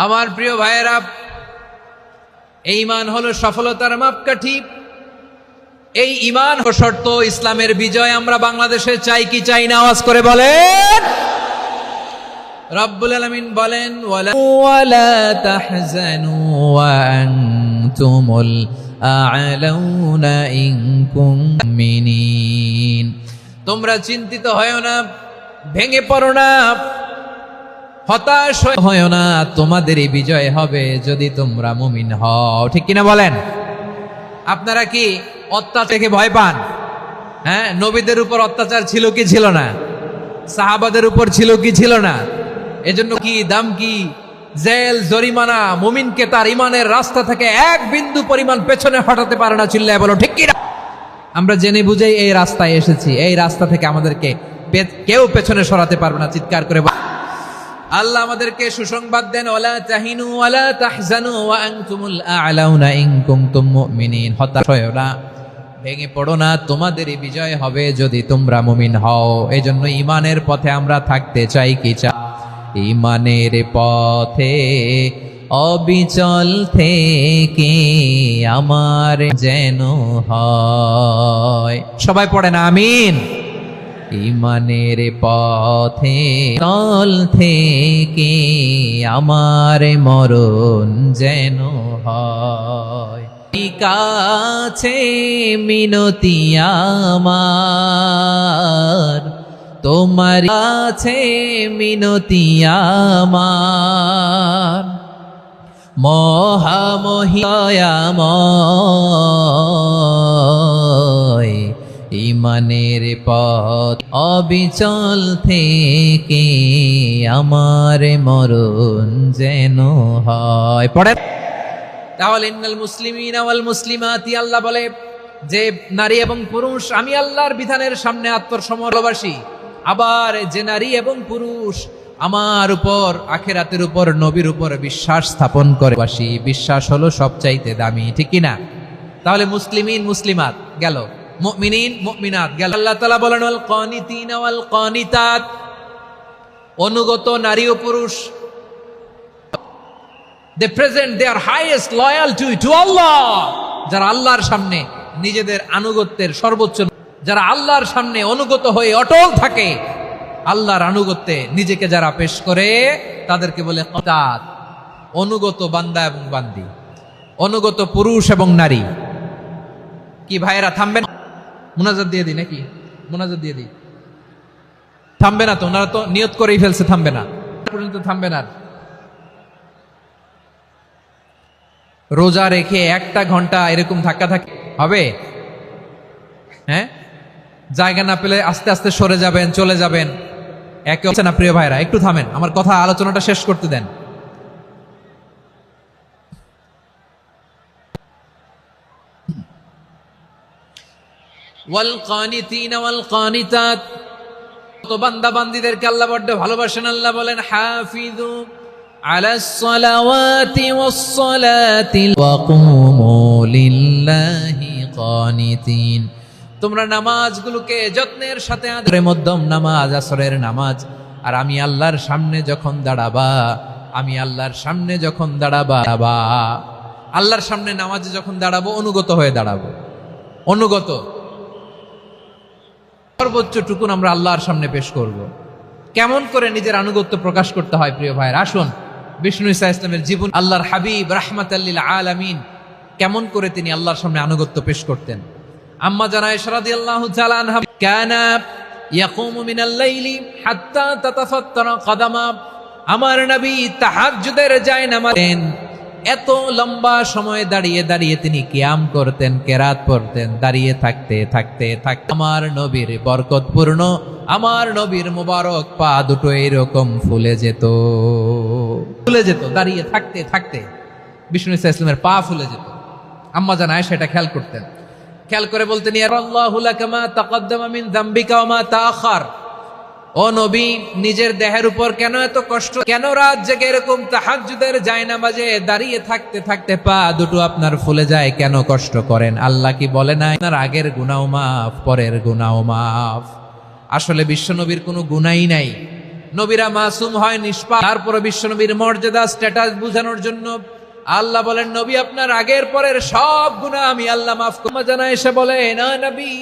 আমার প্রিয় ভাইয়েরা, এই ঈমান হলো সফলতার মাপকাঠি। এই ঈমান ও শর্ত ইসলামের বিজয় আমরা বাংলাদেশে চাই কি চাই না? আওয়াজ করে বলেন। রব্বুল আলামিন বলেন, ওয়ালা তাহজানু ওয়া আনতুমুল আ'লাউনা ইন কুনতুম মুমিনিন। তোমরা চিন্তিত হয়ো না, ভেঙে পড়ো না, হতাশ হয়ো না, তোমাদেরই বিজয় হবে যদি তোমরা মুমিন হও। ঠিক কিনা বলেন? আপনারা কি অত্যাচার থেকে ভয় পান? হ্যাঁ, নবীদের উপর অত্যাচার ছিল কি ছিল না? সাহাবাদের উপর ছিল কি ছিল না? এজন্য কি দাম কি জেল, জরিমানা মুমিনকে তার ইমানের রাস্তা থেকে এক বিন্দু পরিমাণ পেছনে হটাতে পারে না। চিল্লায় বলো ঠিক কিনা? আমরা জেনে বুঝেই এই রাস্তায় এসেছি, এই রাস্তা থেকে আমাদেরকে কেউ পেছনে সরাতে পারবে না। চিৎকার করে আল্লাহ আমাদেরকে সুসংবাদ দেন, ওয়ালা তাহিনু ওয়ালা তাহজানু ওয়া আনতুমুল আ'লাউনা ইন কুনতুম মুমিনিন। হতাশ হয়ো না, ভেঙে পড়ো না, তোমাদেরই বিজয় হবে যদি তোমরা মুমিন হও। এজন্য ঈমানের পথে আমরা থাকতে চাই কি চাই? ঈমানের পথে অবিচল থেকে আমার যেন হয়। সবাই পড়ে না আমিন? ঈমানের পথে তল থেকে আমার মরণ যেন হয়। কাছে মিনতি আমার, তোমার কাছে মিনতি আমার, মহামহিয়াময়। ঈমানের পথ অবিচল থেকে আমার মরণ যেন হয়। পড়েন তাহলে, ইন্নাল মুসলিমিনা ওয়াল মুসলিমাতি, আল্লাহ বলে যে নারী এবং পুরুষ আমি আল্লাহর বিধানের সামনে আত্মসমর্পণবাসী। আবার যে নারী এবং পুরুষ আমার উপর, আখিরাতের উপর, নবীর উপর বিশ্বাস স্থাপন করে বাসী। বিশ্বাস হলো সবচাইতে দামি। ঠিক কিনা? তাহলে মুসলিমিন মুসলিমাত গেল, মুমিনিন মুমিনাত গেল। আল্লাহ তাআলা বলেন, ওয়াল কানিতিনা ওয়াল কানিতাত, অনুগত নারী ও পুরুষ, they present their highest loyalty to Allah। যারা আল্লাহর সামনে নিজেদের আনুগত্যের সর্বোচ্চ, যারা আল্লাহর সামনে অনুগত হয়ে অটল থাকে, আল্লাহর আনুগত্যে নিজেকে যারা পেশ করে তাদেরকে বলে কানিতাত, অনুগত বান্দা এবং বান্দি, অনুগত পুরুষ এবং নারী। কি ভাইয়েরা থামবেন? মুনাজাত দিয়ে দিই নাকি? মুনাজাত দিয়ে দিই। থামবে না তো? ওনারা তো নিয়ত করেই ফেলছে থামবে না, পর্যন্ত থামবে না। রোজা রেখে 1টা ঘন্টা এরকম ধাক্কা ধাক্কি হবে? হ্যাঁ, জায়গা না পেলে আস্তে আস্তে সরে যাবেন, চলে যাবেন। একে হচ্ছে না প্রিয় ভাইরা, একটু থামেন, আমার কথা আলোচনাটা শেষ করতে দেন। ওয়াল কানিতিনা ওয়াল কানিতাত, তো বান্দা বান্দীদেরকে আল্লাহ বড় ভালোবাসেন। আল্লাহ বলেন, হাফিজু আলাস সালাওয়াতি ওয়াস সালাতি ওয়া কুমু লিল্লাহি কানিতিন। তোমরা নামাজগুলোকে যত্নের সাথে আদরে, মধ্যম নামাজ, আসরের নামাজ। আর আমি আল্লাহর সামনে যখন দাঁড়াবা, আমি আল্লাহর সামনে যখন দাঁড়াবা, আল্লাহর সামনে নামাজে যখন দাঁড়াবো, অনুগত হয়ে দাঁড়াবো। অনুগত সর্বোচ্চ টুকুন আমরা আল্লাহর সামনে পেশ করব। কেমন করে নিজের আনুগত্য প্রকাশ করতে হয় প্রিয় ভাইয়ের, আসুন বিষ্ণু ঈসা ইসলামের জীবন, আল্লাহর হাবিব রাহমাতাল লিল আলামিন, কেমন করে তিনি আল্লাহর সামনে আনুগত্য পেশ করতেন। আম্মা জানা আয়েশা রাদিয়াল্লাহু তাআলা আনহা, কানা ইয়াকুমু মিনাল লাইলি হাত্তা তাতাফাত্তারা কদামা, আমার নবী তাহাজ্জুদের জায়নামাজেন, এত লম্বা সময় দাঁড়িয়ে দাঁড়িয়ে তিনি কিয়াম করতেন, কেরাত পড়তেন। দাঁড়িয়ে থাকতে থাকতে থাকতে আমার নবীর বরকতপূর্ণ, আমার নবীর মুবারক পা দুটো এরকম ফুলে যেত, ফুলে যেত। দাঁড়িয়ে থাকতে থাকতে বিষ্ণু ঈসা ইসলামের পা ফুলে যেত। আম্মা জান আয়েশা এটা খেয়াল করতেন। খেয়াল করে বলতেন, ইয়া আল্লাহু লাকা মা তাকাদ্দামা মিন যামবিকা ওয়া মা তাআখার। ও নবী, নিজের দেহের উপর কেন এত কষ্ট? কেন রাত জেগে এরকম তাহাজ্জুদের জায়নামাজে দাঁড়িয়ে থাকতে থাকতে পা দুটো আপনার ফুলে যায়? কেন কষ্ট করেন? আল্লাহ কি বলে না আপনার আগের গুনাহ মাফ, পরের গুনাহ মাফ? আসলে বিশ্বনবীর কোনো গুনাহই নাই, নবীরা মাসুম হয়, নিষ্পাপ। তারপরে বিশ্বনবীর মর্যাদা স্ট্যাটাস বোঝানোর জন্য আল্লাহ বলেন, নবী আপনার আগের পরের সব গুনাহ আমি আল্লাহ মাফ করব। জানা এসে বলে, না নবী,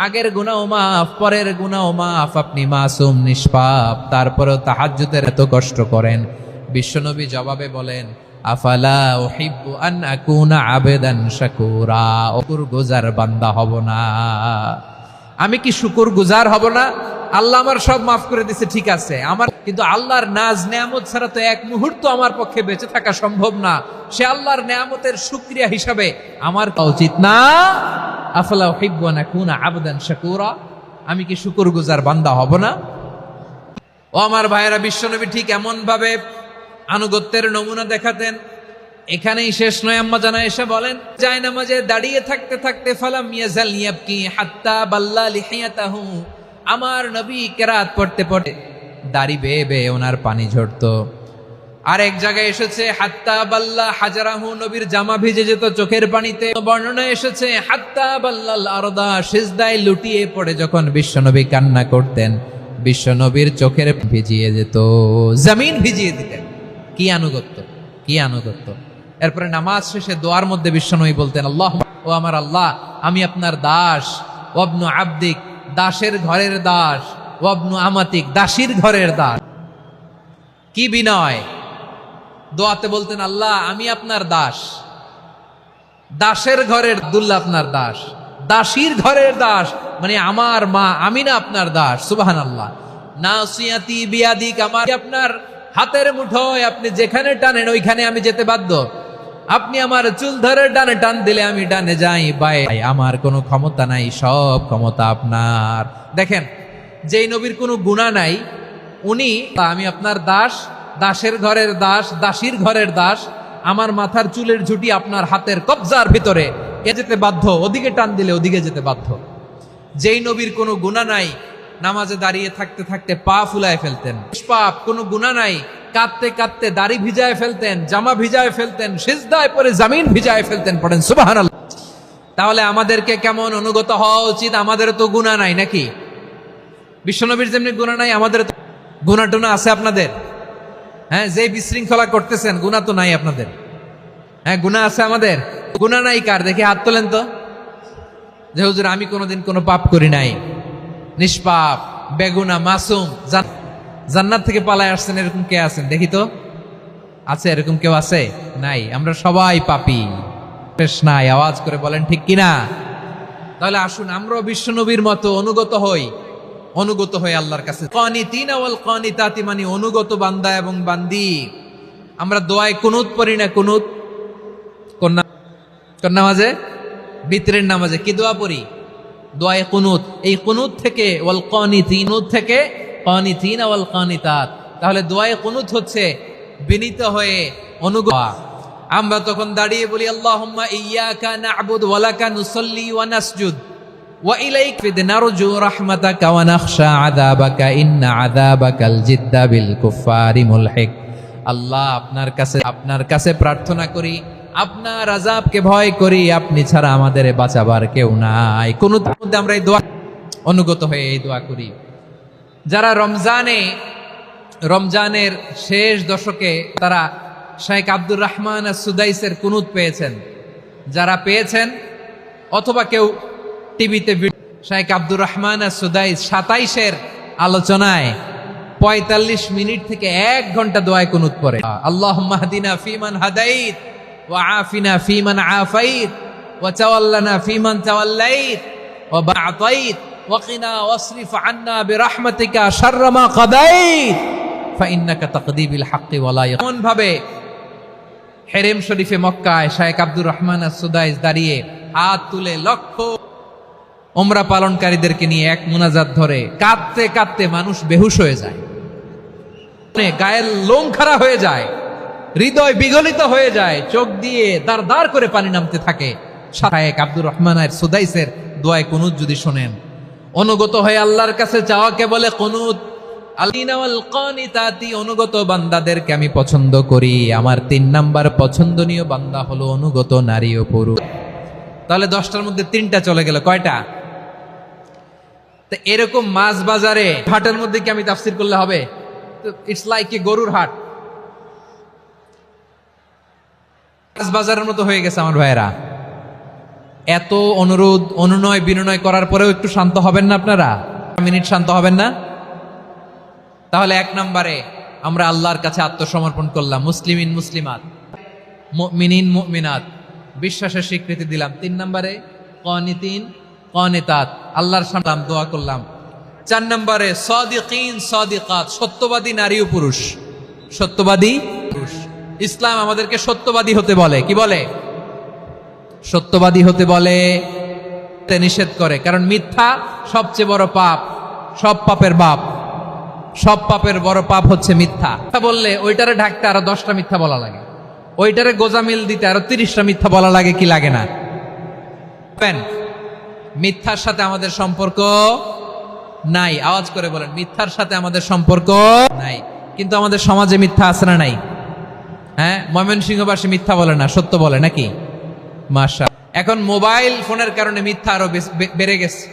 আগের গুনাহ মাফ, পরের গুনাহ মাফ, আপনি মাসুম, নিষ্পাপ, তারপরেও তাহাজ্জুদের এত কষ্ট করেন। বিশ্বনবী জবাবে বলেন, আফালা উহিব্বু আন আকুনা আবেদান শাকুরা, শুকরগুজার বান্দা হব না? আমি কি শুকরগুজার হব না? আল্লাহ আমার সব মাফ করে দিছে, ঠিক আছে, আমার কিন্তু আল্লাহর নাজ নেয়ামত ছাড়া তো এক মুহূর্ত আমার পক্ষে বেঁচে থাকা সম্ভব না। সে আল্লাহর নেয়ামতের শুকরিয়া হিসাবে আমার উচিত না? আফালা উহিব্বু আন আকুনা আবদান শাকুরা, আমি কি শুকরগুজার বান্দা হব না? ও আমার ভাইয়েরা, বিশ্বনবী ঠিক এমন ভাবে আনুগত্যের নমুনা দেখাতেন। এখানেই শেষ নয়, আম্মা জানা এসে বলেন, জায়নামাজে দাঁড়িয়ে থাকতে থাকতে ফালাম ইয়াজাল ইয়াবকি হাত্তা বাল্লা লিহিয়াতাহু, আমার নবী কেরাত পড়তে পড়তে দাড়ি বেয়ে বেয়ে ওনার পানি ঝরতো। আর এক জায়গায় এসেছে হাত্তা বাল্লা হাজারাহু, নবীর জামা ভিজে যেত চোখের পানিতে। বর্ণনা এসেছে হাত্তা বাল্লাল আরদা, সিজদায় লুটিয়ে পড়ে যখন বিশ্বনবী কান্না করতেন, বিশ্বনবীর চোখের ভিজিয়ে যেত, জমিন ভিজিয়ে দিতেন। কি আনুগত্য, কি আনুগত্য! এরপরে নামাজ শেষে দোয়ার মধ্যে বিশ্বনবী বলতেন, আল্লাহ, ও আমার আল্লাহ, আমি আপনার দাস, ওয়াবনু আবদিক, দাসের ঘরের দাস, ওয়াবনু আমাতিক, দাসীর ঘরের দাস। কি বিনয়! দোয়াতে বলতেন, আল্লাহ আমি আপনার দাস, দাসের ঘরের আব্দুল্লাহ আপনার দাস, দাসীর ঘরের দাস, মানে আমার মা আমিনা আপনার দাস। সুবহানাল্লাহ। নাসিয়াতি বিয়াদিক, আমার আপনার হাতের মুঠোয়, আপনি যেখানে টানেন ওইখানে আমি যেতে বাধ্য। আপনি আমার চুল ধরে ডানে টান দিলে আমি ডানে যাই, বাই আমার কোনো ক্ষমতা নাই, সব ক্ষমতা আপনার। দেখেন, যেই নবীর কোনো গুনাহ নাই, উনি আমি আপনার দাস, দাসের ঘরের দাস, দাসীর ঘরের দাস, আমার মাথার চুলের ঝুঁটি আপনার হাতের কবজার ভিতরে, এ যেতে বাধ্য, ওদিকে টান দিলে ওদিকে যেতে বাধ্য। যেই নবীর কোনো গুনাহ নাই, নামাজে দাঁড়িয়ে থাকতে থাকতে পা ফুলায় ফেলতেন, নিষ্পাপ, কোনো গুনাহ নাই, কাঁদতে কাঁদতে দাড়ি ভিজায় ফেলতেন, জামা ভিজায় ফেলতেন, সিজদায় পরে জমিন ভিজায় ফেলতেন। পড়েন সুবহানাল্লাহ। তাহলে আমাদেরকে কেমন অনুগত হওয়া উচিত? আমাদের তো গুনাহ নাই নাকি? বিশ্বনবীর যেমনি গুনাহ নাই, আমাদের গুনাহ টুনা আছে আপনাদের? হ্যাঁ, যে বিশৃঙ্খলা করতেছেন, গুনাহ তো নাই আপনাদের? হ্যাঁ, গুনাহ আছে আমাদের? গুনাহ নাই কার? দেখি হাত তোলেন তো, যে হুজুর আমি কোনোদিন কোনো পাপ করি নাই, নিষ্পাপ, বেগুনা, মাসুম, জান্নাত থেকে পালায় আসছেন, এরকম কে আছেন? দেখি তো, আছে এরকম কেউ? আছে? নাই। আমরা সবাই পাপী, শেষ নাই। আওয়াজ করে বলেন ঠিক কিনা? তাহলে আসুন আমরাও বিশ্বনবীর মতো অনুগত হই, অনুগত হয়ে আল্লাহর কাছে। কানিতিনা ওয়াল কানিতাতি, মানে অনুগত বান্দা এবং বান্দি। আমরা দোয়ায় কুনুত পড়ি না? কুনুত কোন নামাজে? বিতরের নামাজে কি দোয়া পড়ি? দোয়ায়ে কুনুত। এই কুনুত থেকে ওয়াল কানিতিন থেকে কানিতিনা ওয়াল কানিতাত। তাহলে দোয়ায়ে কুনুত হচ্ছে বিনীত হয়ে অনুগত। আমরা তখন দাঁড়িয়ে বলি, আল্লাহুম্মা ইয়্যাকা না'বুদু ওয়া লাকা নুসাল্লি ওয়া নাসজুদ ওয়া ইলাইকা নারজু রাহমাতাকা ওয়া নাখশা আযাবাকা ইন্না আযাবাকাল জিদ্দা বিল কুফফারি মুলহিক। আল্লাহ, আপনার কাছে প্রার্থনা করি, আপনার আযাবকে ভয় করি, আপনি ছাড়া আমাদের বাঁচাবার কেউ নাই। কুনুতের মধ্যে আমরা এই দোয়া অনুগত হয়ে এই দোয়া করি। যারা রমজানের শেষ দশকে তারা শাইখ আব্দুর রহমান সুদাইসের কুনুত পেয়েছেন, যারা পেয়েছেন অথবা কেউ টিভিতে শাইখ আব্দুর রহমান সুদাইস 27-এর আলোচনায় 45 মিনিট থেকে 1 ঘন্টা দোয়ায় কুনুত পড়ে। আল্লাহুম্মা হদিনা ফিমান হাদাইত ওয়া আফিনা ফিমান আফাইত ওয়া তাওয়াল্লানা ফিমান তাওয়াল্লাইত ওয়া বা'তাইত ওয়া কিনা ওয়াসরিফ আন্না বিরহমাতিকা শাররা মা কাদাইত ফাইন্নাকা তাকদি বিল হাক্কি ওয়া লা এমন ভাবে হেরেম শরীফে মক্কায় শাইখ আব্দুর রহমান সুদাইস দাঁড়িয়ে হাত তুলে লক্ষ উমরা পালনকারীদেরকে নিয়ে এক মুনাজাত ধরে কাঁদতে কাঁদতে মানুষ বেহুশ হয়ে যায়, গায়ের লোম খাড়া হয়ে যায়, হৃদয় বিগলিত হয়ে যায়, চোখ দিয়ে দাঁড় দাঁড় করে পানি নামতে থাকে। শাইখ আব্দুর রহমান সুদাইসের দোয়ায়ে কুনুত যদি শোনেন, অনুগত হয়ে আল্লাহর কাছে চাওয়াকে বলে কুনুত। অনুগত বান্দাদেরকে আমি পছন্দ করি। আমার 3 নাম্বার পছন্দনীয় বান্দা হলো অনুগত নারী ও পুরুষ। তাহলে 10টার মধ্যে 3টা চলে গেল, কয়টা? তো এরকম মাছ বাজারে হাটের মধ্যে কি আমি তাফসির করলে হবে? ইটস লাইক এ গরুর হাট, বাজারের মতো হয়ে গেছে আমার ভাইয়েরা। এত অনুরোধ অনুনয় বিনয় করার পরেও একটু শান্ত হবেন না আপনারা? মিনিট শান্ত হবেন না? তাহলে 1 নম্বরে আমরা আল্লাহর কাছে আত্মসমর্পণ করলাম, মুসলিমিন মুসলিমাত, মুমিনিন মুমিনাত, বিশ্বাসের স্বীকৃতি দিলাম। 3 নম্বরে কানিতিন কানিতাত, আল্লাহর সামনে দোয়া করলাম। 4 নম্বরে সাদিকিন সাদিকাত, সত্যবাদী নারী ও পুরুষ, সত্যবাদী পুরুষ। ইসলাম আমাদেরকে সত্যবাদী হতে বলে, কি বলে? সত্যবাদী হতে বলে, নিষেধ করে। কারণ মিথ্যা সবচেয়ে বড় পাপ, সব পাপের বাপ, সব পাপের বড় পাপ হচ্ছে মিথ্যা। বললে ওইটারে ঢাকতে আরো 10টা মিথ্যা বলা লাগে, ওইটারে গোজামিল দিতে আরো 30টা মিথ্যা বলা লাগে, কি লাগে না? মিথ্যার সাথে আমাদের সম্পর্ক নাই। আওয়াজ করে বলেন, মিথ্যার সাথে আমাদের সম্পর্ক নাই। কিন্তু আমাদের সমাজে মিথ্যা আছে না নাই? হ্যাঁ, ময়মনসিংহবাসী মিথ্যা বলে না, সত্য বলে নাকি? মাশা। এখন মোবাইল ফোনের কারণে মিথ্যা আরো বেড়ে গেছে।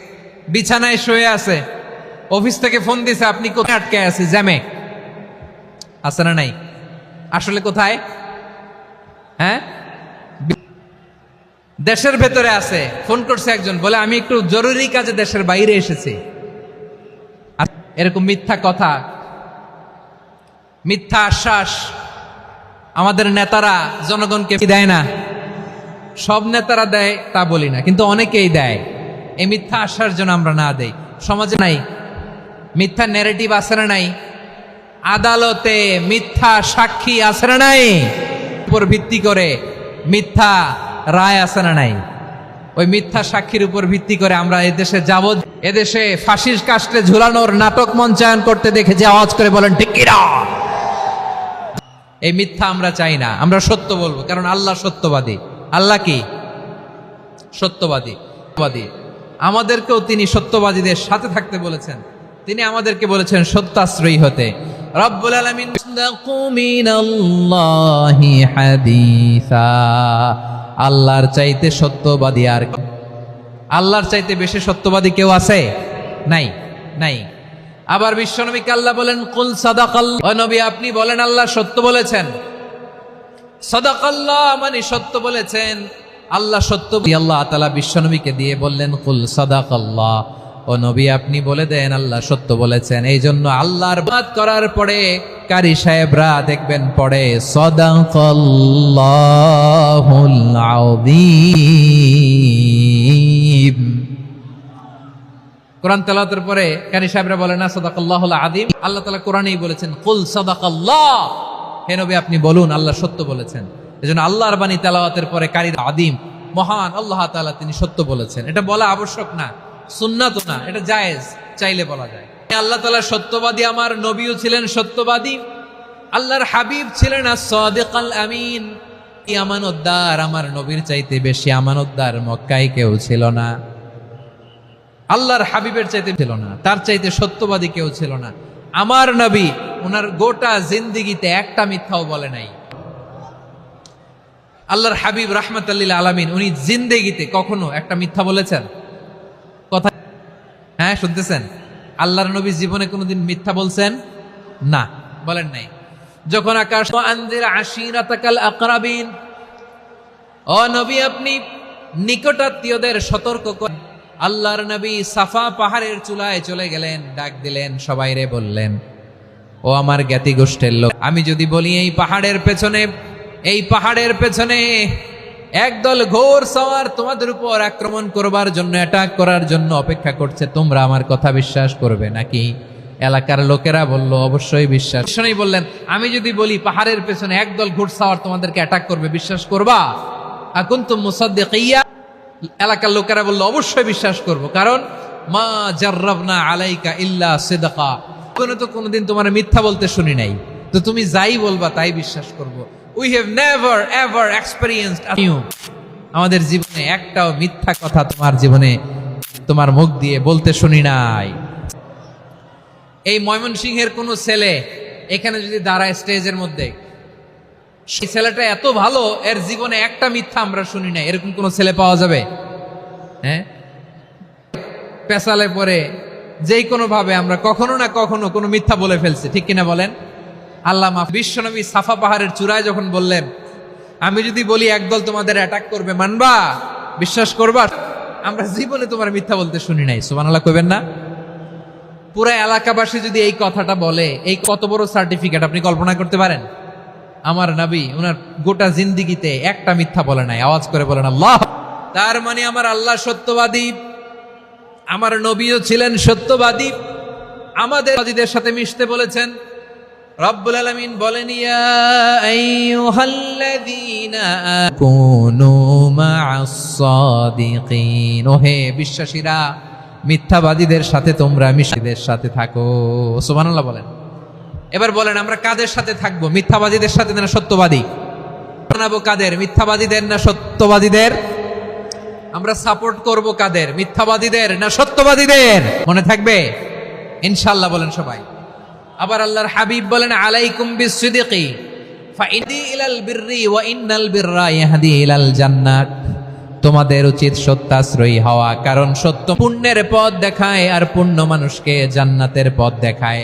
বিছানায় শুয়ে আছে, অফিস থেকে ফোন দিছে, আপনি কোথায় আটকে আছে? জ্যামে আছে না নাই? আসলে কোথায়? হ্যাঁ, দেশের ভেতরে আছে। ফোন করছে একজন, বলে আমি একটু জরুরি কাজে দেশের বাইরে এসেছি। এরকম মিথ্যা কথা, মিথ্যা আশ্বাস আমাদের নেতারা জনগণকে দেয় না। সব নেতারা দেয় তা বলি না, কিন্তু অনেকেই দেয়। এই মিথ্যা আশ্বাস যেন আমরা না দেই। সমাজে নাই মিথ্যা ন্যারেটিভ আছে না নাই? আদালতে মিথ্যা সাক্ষী আছে না নাই? উপর ভিত্তি করে মিথ্যা রায় আছে না নাই? ওই মিথ্যা সাক্ষীর উপর ভিত্তি করে আমরা এদেশে এদেশে ফাঁসির কাস্টে ঝুলানোর নাটক মঞ্চায়ন করতে দেখেছি। আওয়াজ করে বলেন ঠিক কি না? এই মিথ্যা আমরা চাই না, আমরা সত্য বলবো। কারণ আল্লাহ সত্যবাদী। আল্লাহ কি? সত্যবাদী। আমাদেরকেও তিনি সত্যবাদীদের সাথে থাকতে বলেছেন। তিনি আমাদেরকে বলেছেন সত্যাশ্রয়ী হতে। রব্বুল আলামিন, মিনাল্লাহি হাদিসা, আল্লাহর চাইতে সত্যবাদী আর আল্লাহর চাইতে বেশি সত্যবাদী কেউ আছে? নাই, নাই। আবার বিশ্বনবীকে আল্লাহ বলেন, কুল সাদাকাল্লাহ, ও নবী আপনি বলেন আল্লাহ সত্য বলেছেন। সাদাকাল্লাহ মানে সত্য বলেছেন, আল্লাহ সত্য। আল্লাহ তাআলা বিশ্বনবীকে দিয়ে বললেন, কুল সাদাকাল্লাহ, ও নবী আপনি বলে দেন আল্লাহ সত্য বলেছেন। এই জন্য আল্লাহর বাদ করার পরে কারি সাহেবরা দেখবেন পড়ে সাদাকাল্লাহুল আযীম। কোরআন তেলাওয়াতের পরে কারি সাহেবরা বলে না সাদাকাল্লাহুল আযীম? আল্লাহ তাআলা কোরআনেই বলেছেন, কুল সাদাকাল্লাহ, হে নবী আপনি বলুন আল্লাহ সত্য বলেছেন। এজন্য আল্লাহর বাণী তেলাওয়াতের পরে কারি আযীম, মহান আল্লাহ তাআলা তিনি সত্য বলেছেন। এটা বলা আবশ্যক না, সুন্নাত না, এটা জায়েজ, চাইলে বলা যায়। আল্লাহ তাআলা সত্যবাদী, আমার নবীও ছিলেন সত্যবাদী, আল্লাহর হাবিব ছিলেন as-সাদিকাল আমিন, আমানতদার। আমার নবীর চাইতে বেশি আমানতদার মক্কায় কেউ ছিল না, আল্লাহর হাবিবের চাইতে ছিল না, তার চাইতে সত্যবাদী কেউ ছিল না। আমার নবী ওনার গোটা জিন্দেগিতে একটা মিথ্যাও বলে নাই। আল্লাহর হাবিব রাহমাতাল লিল আলামিন, উনি জিন্দেগিতে কখনো একটা মিথ্যা বলেছেন? কথা হ্যাঁ শুনতেছেন? আল্লাহর নবী জীবনে কোনোদিন মিথ্যা বলছেন? না, বলেন নাই। যখন আকাশ আনজির আশিরাতাকাল আকরাবিন, ও নবী আপনি নিকটাত্মীয়দের সতর্ক করেন। আল্লাহর নবী সাফা পাহাড়ের চূড়ায় চলে গেলেন, ডাক দিলেন, সবাই রে বললেন, ও আমার জ্ঞাতি গোষ্ঠের লোক, আমি যদি বলি এই পাহাড়ের পেছনে একদল ঘোর সওয়ার তোমাদের উপর আক্রমণ করবার জন্য, অ্যাটাক করার জন্য অপেক্ষা করছে, তোমরা আমার কথা বিশ্বাস করবে নাকি? এলাকার লোকেরা বলল, অবশ্যই বিশ্বাস। শুনেই বললেন, আমি যদি বলি পাহাড়ের পেছনে একদল ঘোড়সাওয়ার তোমাদেরকে অ্যাটাক করবে, বিশ্বাস করবা? আকুনতুম মুসাদ্দিকিয়া? এলাকার লোকেরা বলল, অবশ্যই বিশ্বাস করব, কারণ মা জাররাবনা আলাইকা ইল্লা সিদকা, কোনোদিন তোমার মিথ্যা বলতে শুনি নাই, তো তুমি যাই বলবা তাই বিশ্বাস করব। We have never ever experienced you, আমাদের জীবনে একটাও মিথ্যা কথা তোমার জীবনে তোমার মুখ দিয়ে বলতে শুনি নাই। এই ময়মনসিংহের কোন ছেলে এখানে যদি দাঁড়ায় স্টেজের মধ্যে, সেই ছেলেটা এত ভালো, এর জীবনে একটা মিথ্যা আমরা শুনি নাই, এরকম কোন ছেলে পাওয়া যাবে? হ্যাঁ, পেশালে পরে যেই কোনো ভাবে আমরা কখনো না কখনো কোনো মিথ্যা বলে ফেলছি, ঠিক কিনা বলেন? আল্লাহ মাফ। বিশ্বনবী সাফা পাহাড়ের চূড়ায় যখন বললেন, আমি যদি বলি একদল তোমাদের অ্যাটাক করবে, মানবা, বিশ্বাস করবা? আমরা জীবনে তোমার মিথ্যা বলতে শুনি নাই। সুবহানাল্লাহ কইবেন না? পুরা এলাকাবাসী যদি এই কথাটা বলে, এই কত বড় সার্টিফিকেট আপনি কল্পনা করতে পারেন? আমার নবী ওনার গোটা জিন্দিগিতে একটা মিথ্যা বলে নাই। আওয়াজ করে বলেন আল্লাহ। তার মানে আমার আল্লাহ সত্যবাদী, আমার নবীও ছিলেন সত্যবাদী। আমাদের বাদীদের সাথে মিশতে বলেছেন। রব্বুল আলামিন বলেন, ইয়া আইয়ুহাল্লাযীনা কুনু মা'আস সাদিকিন, ওহে বিশ্বাসীরা, মিথ্যাবাদীদের সাথে তোমরা মিশাদের সাথে থাকো। সুবহানাল্লাহ বলেন। এবার বলেন, আমরা কাদের সাথে থাকবো? মিথ্যাবাদীদের সাথে না সত্যবাদী? বানাবো কাদের? মিথ্যাবাদীদের না সত্যবাদীদের? আমরা সাপোর্ট করব কাদের? মিথ্যাবাদীদের না সত্যবাদীদের? মনে থাকবে ইনশাআল্লাহ বলেন সবাই। আবার আল্লাহর হাবিব বলেন, আলাইকুম বিসসিদকি ফাইদি ইলাল বিররি ওয়া ইন্নাল বিররা ইয়াহদি ইলাল জান্নাত। তোমাদের উচিত সত্যাশ্রয়ী হওয়া, কারণ সত্য পুণ্যের পথ দেখায় আর পুণ্য মানুষকে জান্নাতের পথ দেখায়।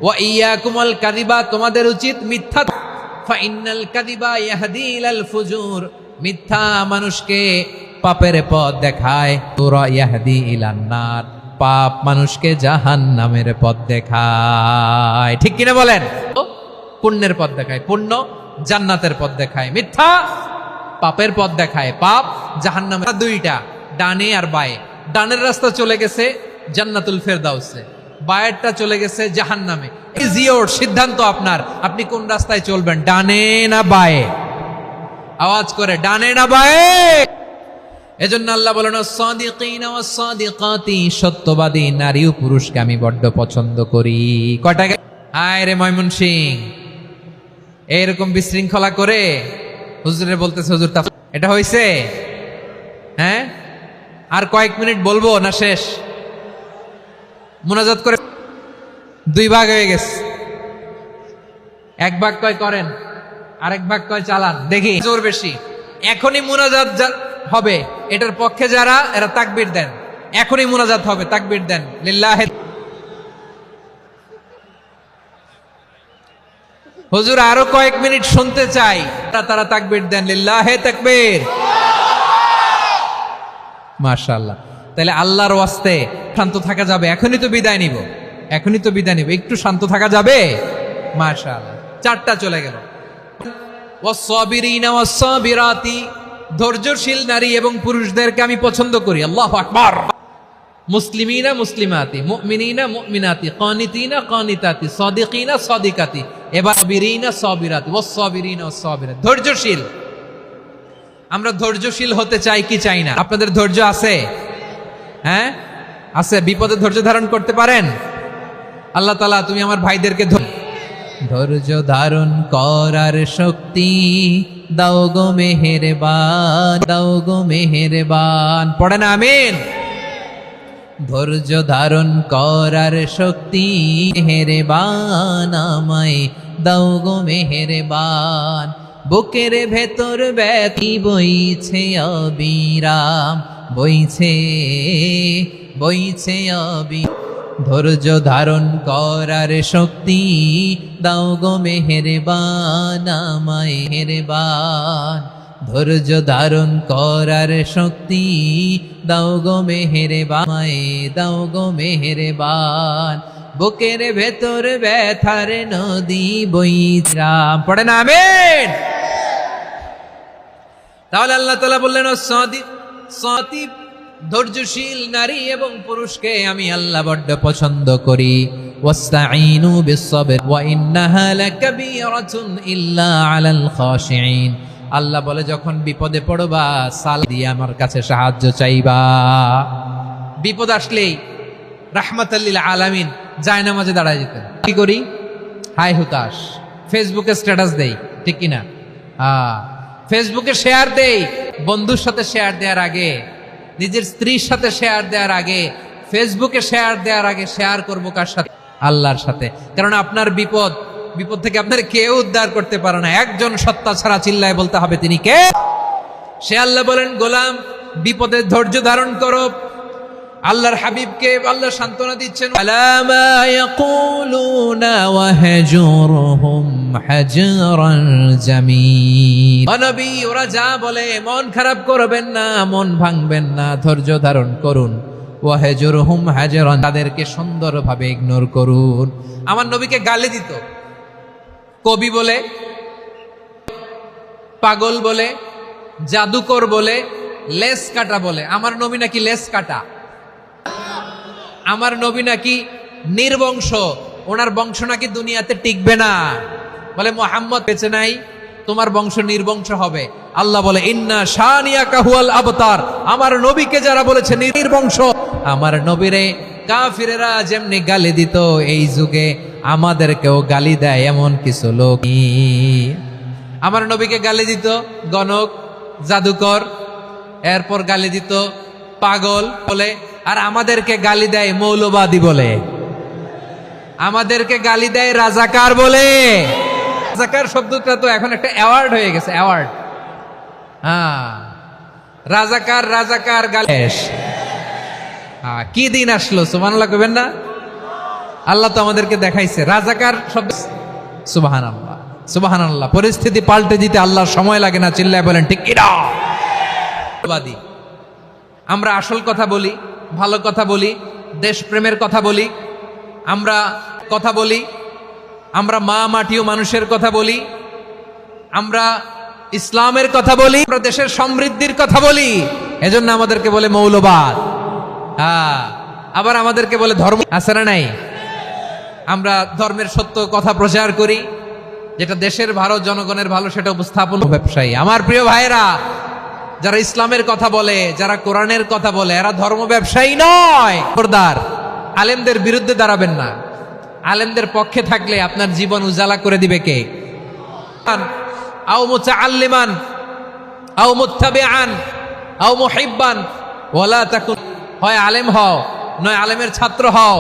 ওয়া ইয়াকুমুল কাযিবা, তোমাদের উচিত মিথ্যা, ফাইন্নাল কাযিবা ইয়াহদি ইলাল ফুজুর, মিথ্যা মানুষকে পাপের পথ দেখায়। তুরা ইয়াহদি ইলান নার, পাপ মানুষকে জাহান্নামের পথ দেখায়। ঠিক কিনা বলেন? পুণ্যের পথ দেখায় পুণ্য, জান্নাতের পথ দেখায় মিথ্যা, পাপের পথ দেখায় পাপ, জাহান্নামের। দুইটা, ডানে আর বায়ে। ডানের রাস্তা চলে গেছে জান্নাতুল ফেরদাউসে, বায়েরটা চলে গেছে জাহান্নামে। ইজ ইওর, সিদ্ধান্ত আপনার, আপনি কোন রাস্তায় চলবেন, ডানে না বায়ে? আওয়াজ করে, ডানে না বায়ে? এজন্য আল্লাহ বলেন, সাদিকিনা ওয়াস সাদিকাতি, সত্যবাদী নারী ও পুরুষকে আমি বড্ড পছন্দ করি। কয়টা? হায় রে ময়মনসিং, এরকম বিশৃঙ্খলা করে হুজুরে বলতেছে, হুজুর এটা হয়েছে? হ্যাঁ, আর কয়েক মিনিট বলবো না শেষ? মুনাজাত করে দুই ভাগ হয়ে গেছে। এক ভাগ কয় করেন, আরেক ভাগ কয় চালান, দেখি জোর বেশি। এখনই মুনাজাত হবে, এটার পক্ষে যারা, এরা তাকবীর দেন। এখনই মুনাজাত হবে, তাকবীর দেন। লিল্লাহি। হুজুর আরো কয়েক মিনিট শুনতে চাই, তারা তাকবীর দেন। লিল্লাহি তাকবীর। মাশাআল্লাহ। তাহলে আল্লাহর ওয়াস্তে শান্ত থাকা যাবে? এখনই তো বিদায় নিব, এখনই তো বিদায় নিব, একটু শান্ত থাকা যাবে? মাশাআল্লাহ। চারটা চলে গেল। ওয়াস সাবিরিনা ওয়াস সাবিরাতি, ধৈর্যশীল নারী এবং পুরুষদেরকে আমি পছন্দ করি। আল্লাহু আকবার। মুসলিমিনা মুসলিমাতি, মুমিনিনা মুমিনাতি, কানিতিনা কানিতাতি, সাদিকিনা সাদিকাতি, এবার সাবিরিনা সাবিরাতি, ওয়াস সাবিরিনা ওয়াস সাবিরাত। ধৈর্যশীল। আমরা ধৈর্যশীল হতে চাই কি চাই না? আপনাদের ধৈর্য আছে? হ্যাঁ আছে। বিপদে ধৈর্য ধারণ করতে পারেন? আল্লাহ তাআলা তুমি আমার ভাইদেরকে ধৈর্য ধারণ করার শক্তি দাও গো মেহেরবান, দাও গো মেহেরবান। পড়েন আমিন। ধৈর্য ধারণ করার শক্তি মেহেরবান, আমায় দাও গো মেহেরবান। বুকের ভেতর ব্যথি বইছে অবিরাম, বইছে বইছে অবিরাম। ধৈর্য ধারণ করার শক্তি দাও গো মেহেরবান, আমায় মেহেরবান। ধৈর্য ধারণ করার শক্তি দাও গো মেহেরবান, আমায় দাও গো মেহেরবান। বুকের ভেতর ব্যথার নদী বইরাম। পড়েন আমিন। তাহলে আল্লাহ তাআলা বললেন, সাদিক, ধৈর্যশীল নারী এবং পুরুষকে আমি আল্লাহ বড্ড পছন্দ করি। ওয়াস্তাঈনু বিস-সাবর ওয়া ইন্নাহা লাকাবীরাতুন ইল্লা আলাল খাশিঈন। আল্লাহ বলে, যখন বিপদে পড়বা সাল দিয়ে আমার কাছে সাহায্য চাইবা। বিপদ আসলেই রাহমাতাল লিল আলামিন জায়নামাজে দাঁড়ায় যেতেন। কি করি? হাই হুতাশ, ফেসবুকে স্ট্যাটাস দেই, ঠিক কিনা? ফেসবুকে শেয়ার দেই। বন্ধুর সাথে শেয়ার দেওয়ার আগে, নিজের স্ত্রীর সাথে শেয়ার দেওয়ার আগে, ফেসবুকে শেয়ার দেওয়ার আগে শেয়ার করবো কার সাথে? আল্লাহর সাথে। কারণ আপনার বিপদ থেকে আপনার কেউ উদ্ধার করতে পারে না, একজন সত্তা ছাড়া। চিল্লায় বলতে হবে, তিনি কে? সে আল্লাহ বলেন, গোলাম বিপদে ধৈর্য ধারণ করো, আল্লাহর হাবিবকে আল্লাহ সান্ত্বনা দিচ্ছেন, আলা মা ইয়াকুলুনা ওয়াহজুরহুম হাজরান জামিল। ও নবী, ওরা যা বলে মন খারাপ করবেন না, মন ভাঙবেন না, ধৈর্য ধারণ করুন। ওয়াহজুরহুম হাজরান, তাদেরকে সুন্দরভাবে ইগনোর করুন। আমার নবীকে গালি দিত কবি বলে, পাগল বলে, জাদুকর বলে, লেস কাটা বলে। আমার নবী নাকি লেস কাটা, আমার নবী নাকি নির্বংশ, ওনার বংশ নাকি দুনিয়াতে টিকবে না। বলে মুহাম্মদ বেঁচে নাই, তোমার বংশ নির্বংশ হবে। আল্লাহ বলে ইন্না শানিয়াকা হুয়াল আবতার, আমার নবীকে যারা বলেছে নির্বংশ, আমার নবীরে কাফিরেরা যেমনি গালি দিত, এই যুগে আমাদেরকেও গালি দেয় এমন কিছু লোক। আমার নবীকে গালি দিত গণক, জাদুকর, এরপর গালি দিত পাগল বলে, আর আমাদেরকে গালি দেয় মৌলবাদী বলে, আমাদেরকে গালি দেয় রাজাকার বলে। রাজাকার শব্দটা তো এখন একটা অ্যাওয়ার্ড হয়ে গেছে, অ্যাওয়ার্ড। হ্যাঁ, রাজাকার, রাজাকার গালি। কি দিন আসলো, সুবহানাল্লাহ কইবেন না? আল্লাহ তো আমাদেরকে দেখাইছে রাজাকার শব্দ। সুবহানাল্লাহ, সুবহানাল্লাহ। পরিস্থিতি পাল্টে দিতে আল্লাহর সময় লাগে না, চিল্লায় বলেন ঠিক কিনা? আমরা আসল কথা বলি, ভালো কথা বলি, দেশপ্রেমের কথা বলি, আমরা কথা বলি, আমরা মা মাটি ও মানুষের কথা বলি, আমরা ইসলামের কথা বলি, আমরা দেশের সমৃদ্ধির কথা বলি। এজন্য আমাদেরকে বলে মৌলবাদ। হ্যাঁ, আবার আমাদেরকে বলে ধর্ম আছে না নাই? আমরা ধর্মের সত্য কথা প্রচার করি, যেটা দেশের ভালো, জনগণের ভালো, সেটা উপস্থাপন। ব্যবসায়ী আমার প্রিয় ভাইরা, যারা ইসলামের কথা বলে, যারা কোরআনের কথা বলে, এরা ধর্ম ব্যবসায়ী নয়। খবরদার, আলেমদের বিরুদ্ধে দাঁড়াবেন না। আলেমদের পক্ষে থাকলে আপনার জীবন উজালা করে দিবে কে? আও মুতাআল্লিমান আও মুত্তাবিআন আও মুহিব্বান ওয়ালা তাকুন। হয় আলেম হও, নয় আলেমের ছাত্র হও,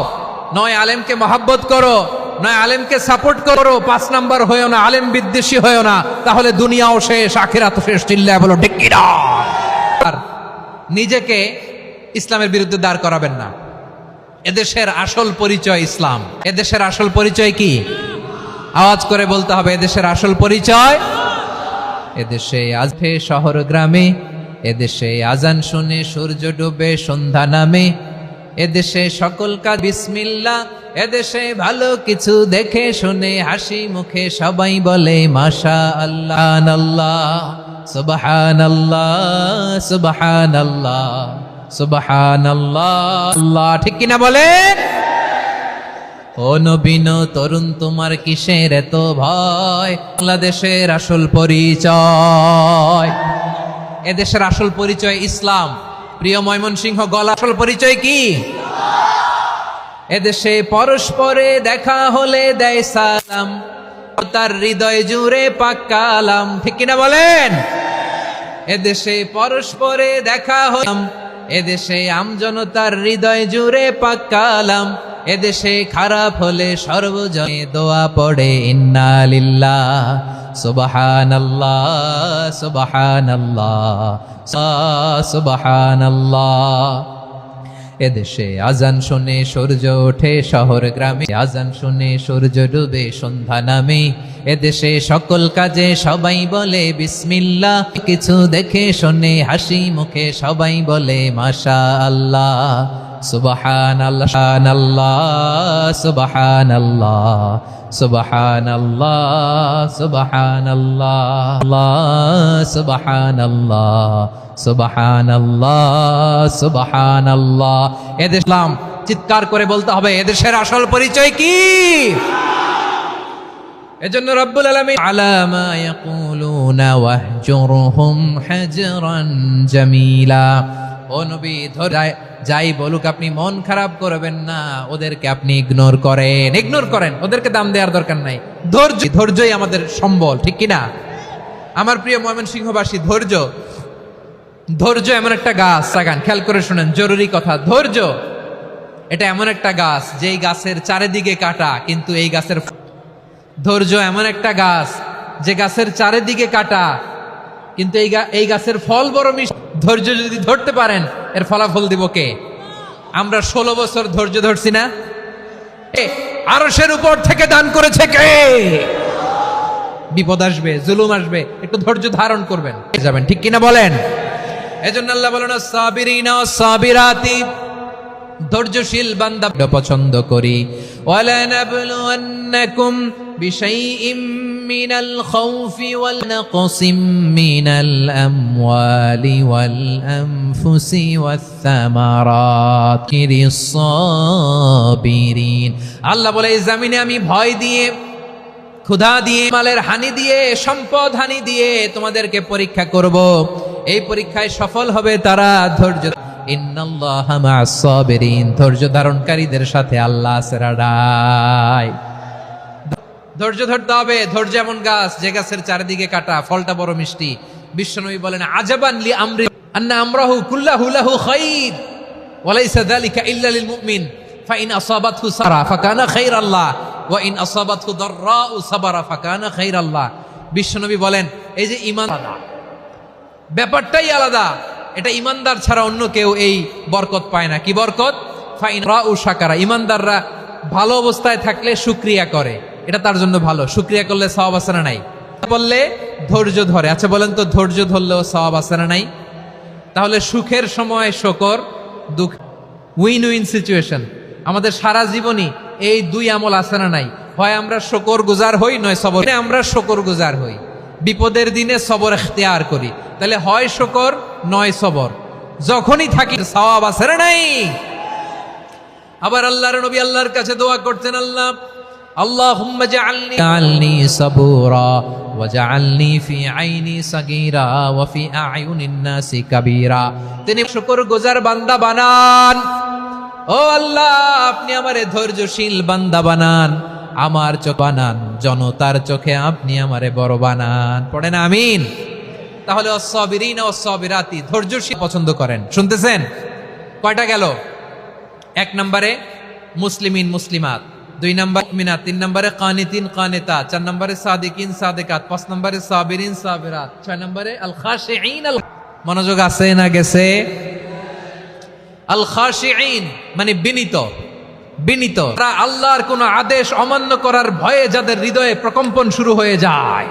নয় আলেমকে মহাব্বত করো, নয় আলেমকে সাপোর্ট করো। 5 নাম্বার হয়েও না, আলেম বিদ্বেষী হয়েও না, তাহলে দুনিয়াও শেষ, আখিরাতও শেষ। চিল্লায় বলো ঠিক কি না? আর নিজেকে ইসলামের বিরুদ্ধে দাঁড় করাবেন না। এদেশের আসল পরিচয় ইসলাম। এদেশের আসল পরিচয় কি? আওয়াজ করে বলতে হবে, এদেশের আসল পরিচয়। এদেশে আজকে শহর গ্রামে, এদেশে আজান শুনে সূর্য ডুবে সন্ধ্যা নামে, এদেশে সকল কাজ বিসমিল্লাহ, এদেশে ভালো কিছু দেখে শুনে হাসি মুখে সবাই বলে মাশাআল্লাহ, আল্লাহ সুবহানাল্লাহ, সুবহানাল্লাহ, সুবহানাল্লাহ। আল্লাহ ঠিক কিনা বলেন? ও নবীন তরুণ, তোমার কিসের এত ভয়? বাংলাদেশের আসল পরিচয়, এদেশের আসল পরিচয় ইসলাম। প্রিয় ময়মনসিংহ গলা, আসল পরিচয় কি? এদেশে পরস্পরে দেখা হলে দেয় সালাম, তার হৃদয় জুড়ে পাক কালাম। ঠিক কিনা বলেন? এদেশে পরস্পরে দেখা হলাম, এদেশে আমজনতার হৃদয় জুড়ে পাক কালাম, এদেশে খারাপ হলে সর্বজনে দোয়া পড়ে ইন্না লিল্লাহ, সুবহানাল্লাহ, সুবহানাল্লাহ, সুবহানাল্লাহ। এদেশে আজান শুনে সূর্য ওঠে শহর গ্রামে, আজান শুনে সূর্য ডুবে সন্ধ্যা নামে, এদেশে সকল কাজে সবাই বলে বিসমিল্লাহ, কিছু দেখে শুনে হাসি মুখে সবাই বলে মাশাআল্লাহ, সুবহানাল্লাহ, সুবহানাল্লাহ, সুবহানাল্লাহ, সুবহানাল্লাহ, সুবহানাল্লাহ, সুবহানাল্লাহ, সুবহানাল্লাহ। এদেশ ইসলাম। চিৎকার করে বলতে হবে, এদেশের আসল পরিচয় কি? এজন্য রব্বুল আলামিন আলা মা ইয়াকুলুনা ওয়াহজুরহুম হাজরান জামিলা। ও নবী, যাই বলুক আপনি মন খারাপ করবেন না, ওদেরকে আপনি ইগনোর করেন, ইগনোর করেন, ওদেরকে দাম দেওয়ার দরকার নাই। ধৈর্যই আমাদের সম্বল, ঠিক কিনা? আমার প্রিয় ময়মনসিংহবাসী, ধৈর্য এমন একটা গাছ, লাগান, খেয়াল করে শুনেন, জরুরি কথা। ধৈর্য এটা এমন একটা গাছ, যেই গাছের চারিদিকে কাটা, কিন্তু এই গাছের ধৈর্য এমন একটা গাছ, যে গাছের চারিদিকে কাটা, কিন্তু এই গাছের ফল বড় মিষ্টি। ধৈর্য যদি ধরতে পারেন, এর ফলাফল দিব কে? আমরা 16 বছর ধৈর্য ধরছি না? আরশের উপর থেকে দান করেছে কে? বিপদ আসবে, জুলুম আসবে, একটু ধৈর্য ধারণ করবেন, যাবেন, ঠিক কিনা বলেন? এজন্য আল্লাহ বলেন সাবিরিনা ওয়াস সাবিরাতি, ধৈর্যশীল বান্দা পছন্দ করি। ওয়ালা নাবলুওয়ান্নাকুম বিশাইইম মিনাল খাউফি ওয়াল নাকসিম মিনাল আমওয়ালি ওয়াল আনফুসি ওয়াস সামারাত কিরিস সাবিরিন। আল্লাহ বলে এই জমিনে আমি ভয় দিয়ে, ক্ষুধা দিয়ে, মালের হানি দিয়ে, সম্পদ হানি দিয়ে তোমাদেরকে পরীক্ষা করব। এই পরীক্ষায় সফল হবে তারা ধৈর্য। ইন্নাল্লাহা মা'আস সাবিরিন, ধৈর্য ধারণকারীদের সাথে আল্লাহ আছে রাডাই। ধৈর্য ধরতে হবে। ধৈর্য এমন গাছ যে গাছের চারিদিকে কাটা, ফলটা বড় মিষ্টি। বিশ্বনবী বলেন আজাবান লি আমরি আন্না আমরাহু কুল্লাহু লাহু খাইর ওয়া লাইসা যালিকা ইল্লা লিল মুমিন ফাইন আসাবাতহু সারা ফাকানা খাইরাল্লাহ ওয়া ইন আসাবাতহু দাররাউ সাবারা ফাকানা খাইরাল্লাহ। বিশ্বনবী বলেন এই যে ঈমান ব্যাপারটাই আলাদা, এটা ইমানদার ছাড়া অন্য কেউ এই বরকত পায় না। কি বরকত? ফাইন রাউ শাকারা, ইমানদাররা ভালো অবস্থায় থাকলে শুকরিয়া করে, এটা তার জন্য ভালো। শুকরিয়া করলে সওয়াব আছে না নাই? বললে ধৈর্য ধরে। আচ্ছা বলেন তো, ধৈর্য ধরলেও সওয়াব আছে না নাই? তাহলে সুখের সময় শুকর, দুঃখ উইন উইন সিচুয়েশন। আমাদের সারা জীবনই এই দুই আমল আছে না নাই? হয় আমরা শুকর গুজার হই, নয় সবর। আমরা শুকর গুজার হই, বিপদের দিনে সবর ইখতিয়ার করি। তাহলে হয় শুকর নয় সবর। যখনই থাকি সওয়াব আছে না নাই? আবার আল্লাহর নবী আল্লাহর কাছে দোয়া করতেন, আল্লাহ আল্লাহুম্মা জাআলনি সাবুরা ওয়াজআলনি ফি আইনি সাগীরা ওয়া ফি আ'য়ুনিন নাসি কাবীরা। তিনি শুকরগুজার বান্দা বানান। ও আল্লাহ, আপনি আমারে ধৈর্যশীল বান্দা বানান, আমার চোখ বানান, জনতার চোখে আপনি আমারে বড় বানান। পড়েন আমিন। তাহলে আস-সাবিরিনা ওয়াস-সাবিরাতি, ধৈর্যশীল পছন্দ করেন। শুনতেছেন? কয়টা গেল? 1 নম্বরে মুসলিমিন মুসলিমাত, 2 নম্বর মুমিনাত, 3 নম্বরে কানিতিন কানিতাত, 4 নম্বরে সাদিকিন সাদিকাত, 5 নম্বরে সাবিরিন সাবিরাত, 6 নম্বরে আল খাশিঈন। মনোযোগ আছে না গেছে? আল খাশিঈন মানে বিনীত, বিনীত। তারা আল্লাহর কোন আদেশ অমান্য করার ভয়ে যাদের হৃদয়ে প্রকম্পন শুরু হয়ে যায়,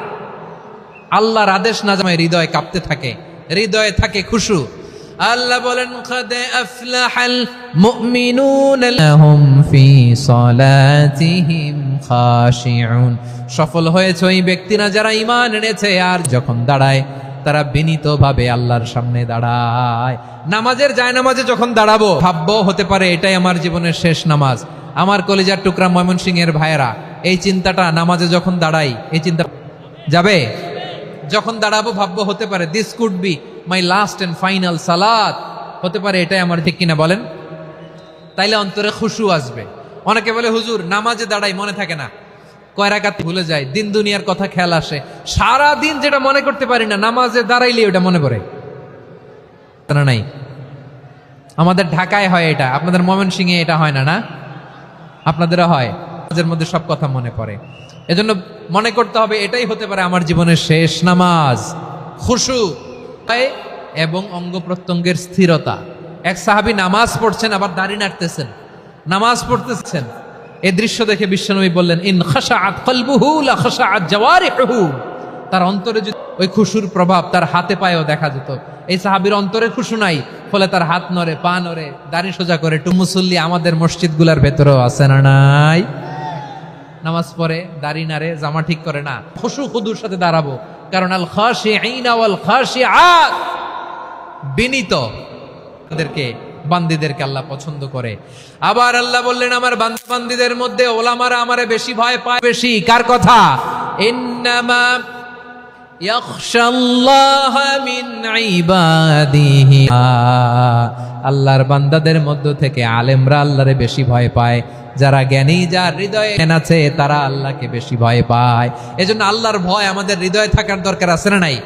আল্লাহর আদেশ না জানায় হৃদয় কাঁপতে থাকে, হৃদয়ে থাকে খুশু। আল্লাহ বলেন কাদ আফলাহাল মুমিনুনা লাহুম ফি সালাতিহিম খাশিউন, সফল হয়েছে ওই ব্যক্তিরা যারা ঈমান এনেছে আর যখন দাঁড়ায় তারা বিনীতভাবে আল্লাহর সামনে দাঁড়ায়। নামাজের জায়নামাজে যখন দাঁড়াবো ভাববো হতে পারে এটাই আমার জীবনের শেষ নামাজ। আমার কলিজার টুকরা ময়মনসিংহের ভাইয়েরা, এই চিন্তাটা নামাজে যখন দাঁড়াই, এই চিন্তা যাবে? যখন দাঁড়াবো ভাববো হতে পারে this could be my last and final সালাত, হতে পারে এটাই আমার, ঠিক কিনা বলেন? তাইলে অন্তরে খুশু আসবে। অনেকে বলে হুজুর নামাজে দাঁড়াই মনে থাকে না, কয় রাকাত ভুলে যায়, দিন দুনিয়ার কথা খেয়াল আসে, সারা দিন যেটা মনে করতে পারি না নামাজে দাঁড়াইলে ওটা মনে পড়ে না? নাই, আমাদের ঢাকায় হয় এটা, আপনাদের ময়মনসিংহে এটা হয় না? না, আপনাদেরও হয়। নামাজের মধ্যে সব কথা মনে পড়ে। এজন্য মনে করতে হবে এটাই হতে পারে আমার জীবনের শেষ নামাজ। খুশু এবং অঙ্গ প্রত্যঙ্গের স্থিরতা। এক সাহাবী নামাজ পড়ছেন আবার দাড়ি নাড়তেছেন, নামাজ পড়তেছেন। এই দৃশ্য দেখে বিশ্বনবী বললেন ইন খাশাআত কলবুহু লা খাশাআত জাওয়ারিহুহু, তার অন্তরে যদি ওই খুশুর প্রভাব তার হাতে পায়েও দেখা যেত। এই সাহাবীর অন্তরে খুশু নাই, ফলে তার হাত নড়ে, পা নড়ে, দাড়ি সোজা করে। টু মুসল্লি আমাদের মসজিদগুলোর ভেতরেও আছে না নাই? নামাজ পড়ে, দাড়ি নাড়ে, জামা ঠিক করে না, খুশু খুদুর সাথে দাঁড়াবো। কারণ আল খাশিঈনা ওয়াল খাশিআত, বিনীত বান্দীদেরকে আল্লাহ পছন্দ করে। আবার আল্লাহ বললেন আমার বান্দীদের মধ্যে ওলামারা আমারে বেশি ভয় পায়। বেশি কার কথা? ইন্নামা ইয়াখশাল্লাহ মিন ইবাদিহি, আল্লাহর বান্দাদের মধ্য থেকে আলেমরা আল্লাহরে বেশি ভয় পায়। যারা জ্ঞানী, যার হৃদয়ে জ্ঞান আছে, তারা আল্লাহকে বেশি ভয় পায়। এজন্য আল্লাহর ভয় আমাদের হৃদয়ে থাকার দরকার আছে না নাই?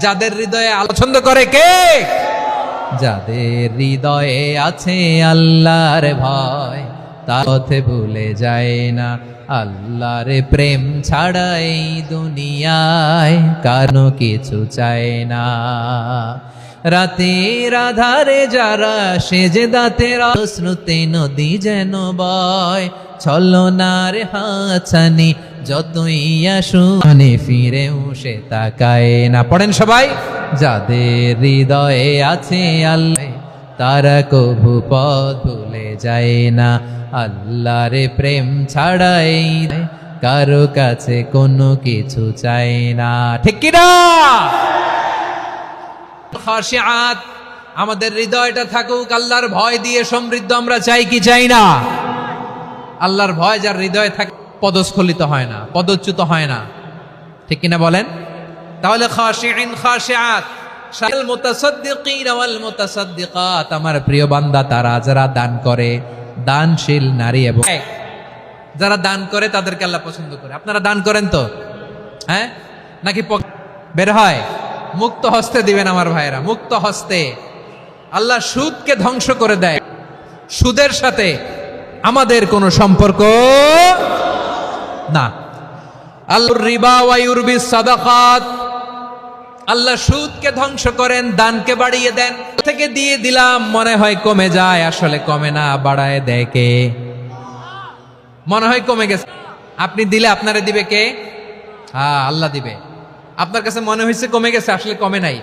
যাদের হৃদয়ে পছন্দ করে কে? যাদের হৃদয়ে আছে আল্লাহর ভয়, তার পথে ভুলে যায় না। আল্লাহর প্রেম ছাড়া এই দুনিয়ায় কারো কিছু চায় না। রাতের আধারে যারা সেজে দাঁতের শ্রুতে নদী যেন বয় ছলনার হাছানি যতই আসুনে ফিরেও সে তাকায় না। পড়েন সবাই। যাদের হৃদয়ে আছে আল্লাহ তারা কভু পথ ভুলে যায় না। আল্লাহর প্রেম ছাড়াই কারো কাছে কোনো কিছু চাই না। ঠিক কি না? খাশিআত, আমাদের হৃদয়টা থাকুক আল্লাহর ভয় দিয়ে সমৃদ্ধ। আমরা চাই কি চাই না? আল্লাহর ভয় যার হৃদয়ে থাকে পদস্খলিত হয় না, পদচ্যুত হয় না। ঠিক কিনা বলেন? তাহলে খাশিঈন খাশিআত শাল মুতাসাদ্দিকিন ওয়াল মুতাসাদ্দিকাত, আমার প্রিয় বান্দা তারা যারা দান করে, দানশীল নারী এবং যারা দান করে তাদেরকে আল্লাহ পছন্দ করে। আপনারা দান করেন তো? হ্যাঁ, নাকি বের হয়? মুক্ত হস্তে দিবেন আমার ভাইরা, মুক্ত হস্তে। আল্লাহ সুদকে ধ্বংস করে দেয়। সুদের সাথে আমাদের কোনো সম্পর্ক না। আল্লাহ রিবা ওয়া ইউরবিস সাদাকাত, আল্লাহ সুদকে ধ্বংস করেন, দানকে বাড়িয়ে দেন। থেকে দিয়ে দিলাম মনে হয় কমে যায়, আসলে কমে না, বাড়ায় দেয় কে? মনে হয় কমে গেছে, আপনি দিলে আপনারে দিবে কে? হ্যাঁ, আল্লাহ দিবে। আপনার কাছে মনে হয়েছে কমে গেছে, আসলে কমে নাই।